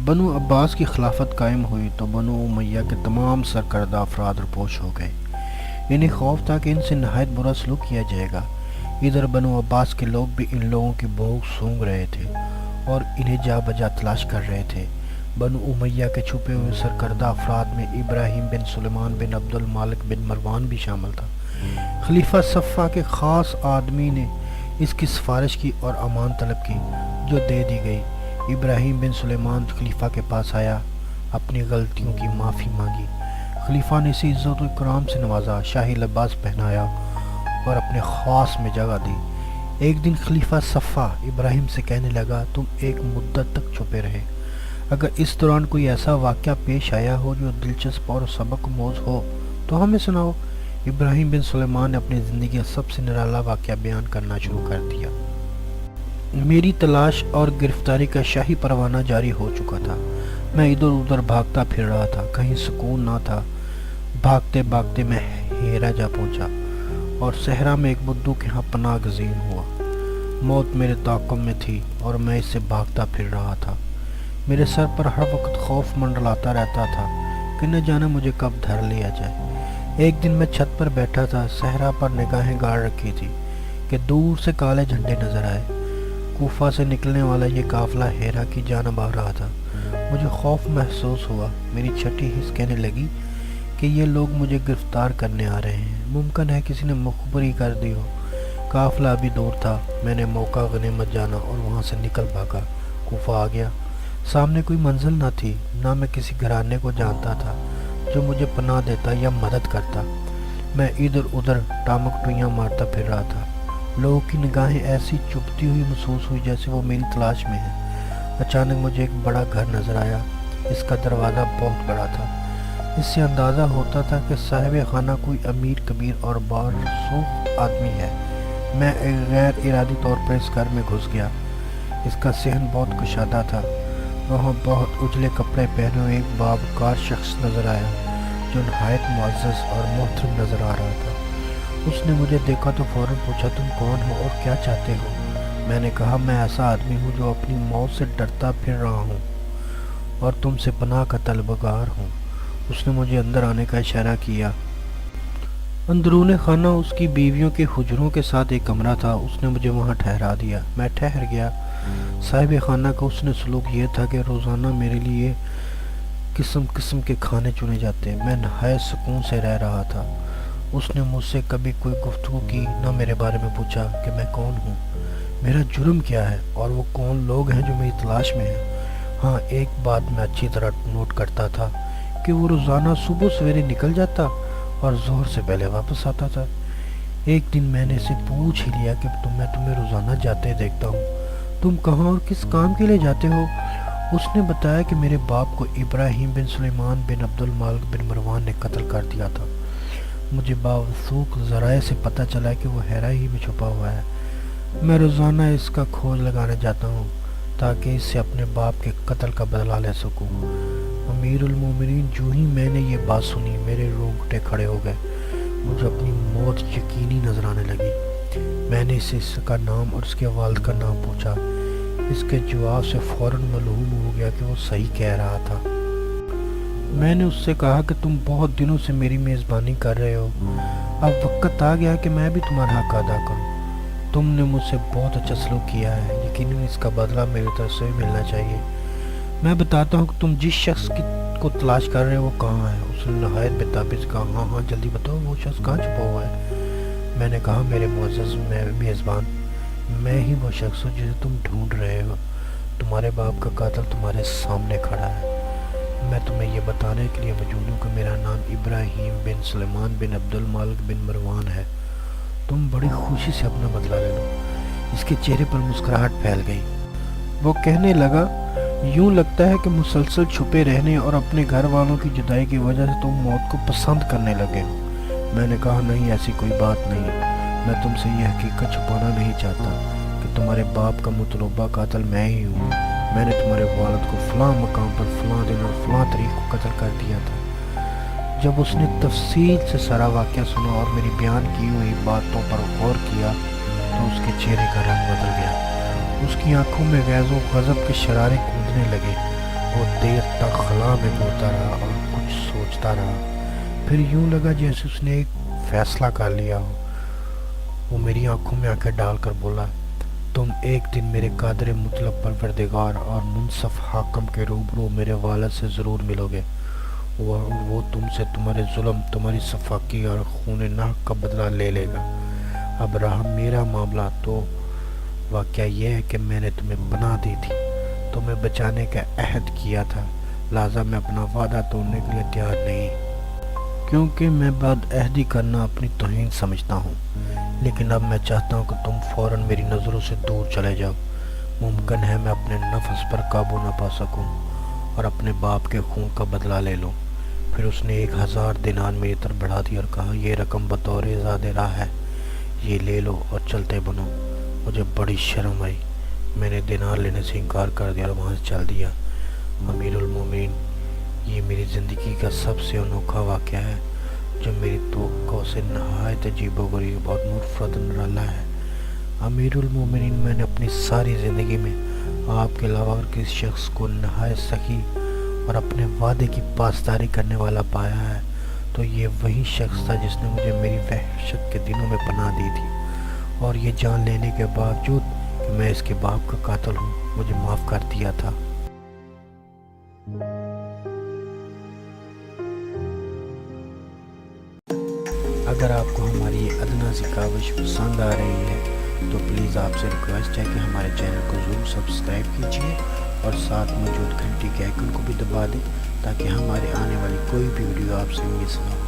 بنو عباس کی خلافت قائم ہوئی تو بنو امیہ کے تمام سرکردہ افراد رپوش ہو گئے۔ انہیں خوف تھا کہ ان سے نہایت برا سلوک کیا جائے گا۔ ادھر بنو عباس کے لوگ بھی ان لوگوں کی بھوک سونگ رہے تھے اور انہیں جا بجا تلاش کر رہے تھے۔ بنو امیہ کے چھپے ہوئے سرکردہ افراد میں ابراہیم بن سلیمان بن عبد المالک بن مروان بھی شامل تھا۔ خلیفہ صفا کے خاص آدمی نے اس کی سفارش کی اور امان طلب کی، جو دے دی گئی۔ ابراہیم بن سلیمان خلیفہ کے پاس آیا، اپنی غلطیوں کی معافی مانگی۔ خلیفہ نے اسے عزت و اکرام سے نوازا، شاہی لباس پہنایا اور اپنے خاص میں جگہ دی۔ ایک دن خلیفہ صفا ابراہیم سے کہنے لگا، تم ایک مدت تک چھپے رہے، اگر اس دوران کوئی ایسا واقعہ پیش آیا ہو جو دلچسپ اور سبق آموز ہو تو ہمیں سناؤ۔ ابراہیم بن سلیمان نے اپنی زندگی کا سب سے نرالا واقعہ بیان کرنا شروع کر دیا۔ میری تلاش اور گرفتاری کا شاہی پروانہ جاری ہو چکا تھا۔ میں ادھر ادھر بھاگتا پھر رہا تھا، کہیں سکون نہ تھا۔ بھاگتے بھاگتے میں ہیرا جا پہنچا اور صحرا میں ایک بدو کے ہاں پناہ گزین ہوا۔ موت میرے تعاقب میں تھی اور میں اس سے بھاگتا پھر رہا تھا۔ میرے سر پر ہر وقت خوف منڈلاتا رہتا تھا کہ نہ جانے مجھے کب دھر لیا جائے۔ ایک دن میں چھت پر بیٹھا تھا، صحرا پر نگاہیں گاڑ رکھی تھی کہ دور سے کالے جھنڈے نظر آئے۔ کوفہ سے نکلنے والا یہ قافلہ ہیرا کی جانب آ رہا تھا۔ مجھے خوف محسوس ہوا۔ میری چھٹی حس کہنے لگی کہ یہ لوگ مجھے گرفتار کرنے آ رہے ہیں، ممکن ہے کسی نے مخبری کر دی ہو۔ قافلہ ابھی دور تھا، میں نے موقع غنیمت جانا اور وہاں سے نکل بھاگا۔ کوفہ آ گیا، سامنے کوئی منزل نہ تھی، نہ میں کسی گھرانے کو جانتا تھا جو مجھے پناہ دیتا یا مدد کرتا۔ میں ادھر ادھر ٹامک ٹوئیاں مارتا پھر رہا تھا۔ لوگوں کی نگاہیں ایسی چبھتی ہوئی محسوس ہوئی جیسے وہ میری تلاش میں ہیں۔ اچانک مجھے ایک بڑا گھر نظر آیا۔ اس کا دروازہ بہت بڑا تھا۔ اس سے اندازہ ہوتا تھا کہ صاحب خانہ کوئی امیر کبیر اور بارسوخ آدمی ہے۔ میں غیر ارادی طور پر اس گھر میں گھس گیا۔ اس کا صحن بہت کشادہ تھا۔ وہاں بہت اجلے کپڑے پہنے ہوئے ایک بابکار شخص نظر آیا جو نہایت معزز اور محترم نظر آ رہا تھا۔ اس نے مجھے دیکھا تو فوراً پوچھا، تم کون ہو اور کیا چاہتے ہو؟ میں نے کہا، میں ایسا آدمی ہوں جو اپنی موت سے ڈرتا پھر رہا ہوں اور تم سے پناہ کا طلبگار ہوں۔ اس نے مجھے اندر آنے کا اشارہ کیا۔ اندرون خانہ اس کی بیویوں کے حجروں کے ساتھ ایک کمرہ تھا۔ اس نے مجھے وہاں ٹھہرا دیا۔ میں ٹھہر گیا۔ صاحب خانہ کا اس نے سلوک یہ تھا کہ روزانہ میرے لیے قسم قسم کے کھانے چنے جاتے۔ میں نہایت سکون سے رہ رہا تھا۔ اس نے مجھ سے کبھی کوئی گفتگو کی، نہ میرے بارے میں پوچھا کہ میں کون ہوں، میرا جرم کیا ہے اور وہ کون لوگ ہیں جو میری تلاش میں ہیں۔ ہاں، ایک بات میں اچھی طرح نوٹ کرتا تھا کہ وہ روزانہ صبح سویرے نکل جاتا اور ظہر سے پہلے واپس آتا تھا۔ ایک دن میں نے اسے پوچھ ہی لیا کہ میں تمہیں روزانہ جاتے دیکھتا ہوں، تم کہاں اور کس کام کے لیے جاتے ہو؟ اس نے بتایا کہ میرے باپ کو ابراہیم بن سلیمان بن عبد المالک بن مروان نے قتل کر دیا تھا۔ مجھے باوثوق ذرائع سے پتہ چلا کہ وہ ہیرا ہی میں چھپا ہوا ہے۔ میں روزانہ اس کا کھوج لگانے جاتا ہوں تاکہ اس سے اپنے باپ کے قتل کا بدلہ لے سکوں۔ امیر المومنین، جو ہی میں نے یہ بات سنی میرے رونگٹے کھڑے ہو گئے۔ مجھے اپنی موت یقینی نظر آنے لگی۔ میں نے اسے اس کا نام اور اس کے والد کا نام پوچھا۔ اس کے جواب سے فوراً معلوم ہو گیا کہ وہ صحیح کہہ رہا تھا۔ میں نے اس سے کہا کہ تم بہت دنوں سے میری میزبانی کر رہے ہو، اب وقت آ گیا کہ میں بھی تمہارا حق ادا کروں۔ تم نے مجھ سے بہت اچھا سلوک کیا ہے، یقیناً اس کا بدلہ میری طرف سے بھی ملنا چاہیے۔ میں بتاتا ہوں کہ تم جس شخص کو تلاش کر رہے ہو وہ کہاں ہے۔ اس نے نہایت بےتابی سے کہا، ہاں ہاں جلدی بتاؤ، وہ شخص کہاں چھپا ہوا ہے؟ میں نے کہا، میرے معزز میزبان، میں ہی وہ شخص ہوں جسے تم ڈھونڈ رہے ہو۔ تمہارے باپ کا قاتل تمہارے سامنے کھڑا ہے۔ میں تمہیں یہ بتانے کے لیے موجود ہوں کہ میرا نام ابراہیم بن سلیمان بن عبد المالک بن مروان ہے۔ تم بڑی خوشی سے اپنا بدلہ لے لو۔ اس کے چہرے پر مسکراہٹ پھیل گئی۔ وہ کہنے لگا، یوں لگتا ہے کہ مسلسل چھپے رہنے اور اپنے گھر والوں کی جدائی کی وجہ سے تم موت کو پسند کرنے لگے ہو۔ میں نے کہا، نہیں، ایسی کوئی بات نہیں۔ میں تم سے یہ حقیقت چھپانا نہیں چاہتا کہ تمہارے باپ کا مطلوبہ قاتل میں ہی ہوں۔ میں نے تمہارے والد کو فلاں مقام پر فلاں دن اور فلاں تاریخ کو قتل کر دیا تھا۔ جب اس نے تفصیل سے سارا واقعہ سنا اور میری بیان کی ہوئی باتوں پر غور کیا تو اس کے چہرے کا رنگ بدل گیا۔ اس کی آنکھوں میں غیظ و غضب کے شرارے کودنے لگے وہ دیر تک خلا میں گھومتا رہا اور کچھ سوچتا رہا. پھر یوں لگا جیسے اس نے ایک فیصلہ کر لیا ہو. وہ میری آنکھوں میں آنکھیں ڈال کر بولا، تم ایک دن میرے قادر مطلق پروردگار اور منصف حاکم کے روبرو میرے والد سے ضرور ملو گے، اور وہ تم سے تمہارے ظلم، تمہاری صفاقی اور خون نحق کا بدلہ لے لے گا. اب رہا میرا معاملہ، تو واقعہ یہ ہے کہ میں نے تمہیں پناہ دی تھی، تمہیں بچانے کا عہد کیا تھا، لہٰذا میں اپنا وعدہ توڑنے کے لیے تیار نہیں، کیونکہ میں بد عہدی کرنا اپنی توہین سمجھتا ہوں. لیکن اب میں چاہتا ہوں کہ تم فوراً میری نظروں سے دور چلے جاؤ. ممکن ہے میں اپنے نفس پر قابو نہ پا سکوں اور اپنے باپ کے خون کا بدلہ لے لوں. پھر اس نے 1000 دینار میری طرف بڑھا دی اور کہا، یہ رقم بطور زیادہ راہ ہے، یہ لے لو اور چلتے بنو. مجھے بڑی شرم آئی، میں نے دینار لینے سے انکار کر دیا اور وہاں سے چل دیا. امیر المومنین، یہ میری زندگی کا سب سے انوکھا واقعہ ہے جو میری توقع سے نہایت عجیب و غریب اور منفرد نرالا ہے. امیر المومنین، میں نے اپنی ساری زندگی میں آپ کے علاوہ اگر کسی شخص کو نہایت سخی اور اپنے وعدے کی پاسداری کرنے والا پایا ہے تو یہ وہی شخص تھا جس نے مجھے میری وحشت کے دنوں میں پناہ دی تھی، اور یہ جان لینے کے باوجود کہ میں اس کے باپ کا قاتل ہوں مجھے معاف کر دیا تھا. اگر آپ کو ہماری یہ ادنا سی کاوش پسند آ رہی ہے تو پلیز آپ سے ریکویسٹ ہے کہ ہمارے چینل کو ضرور سبسکرائب کیجیے اور ساتھ موجود گھنٹی کے آئیکن کو بھی دبا دیں تاکہ ہمارے آنے والی کوئی بھی ویڈیو آپ سے مس نہ ہو.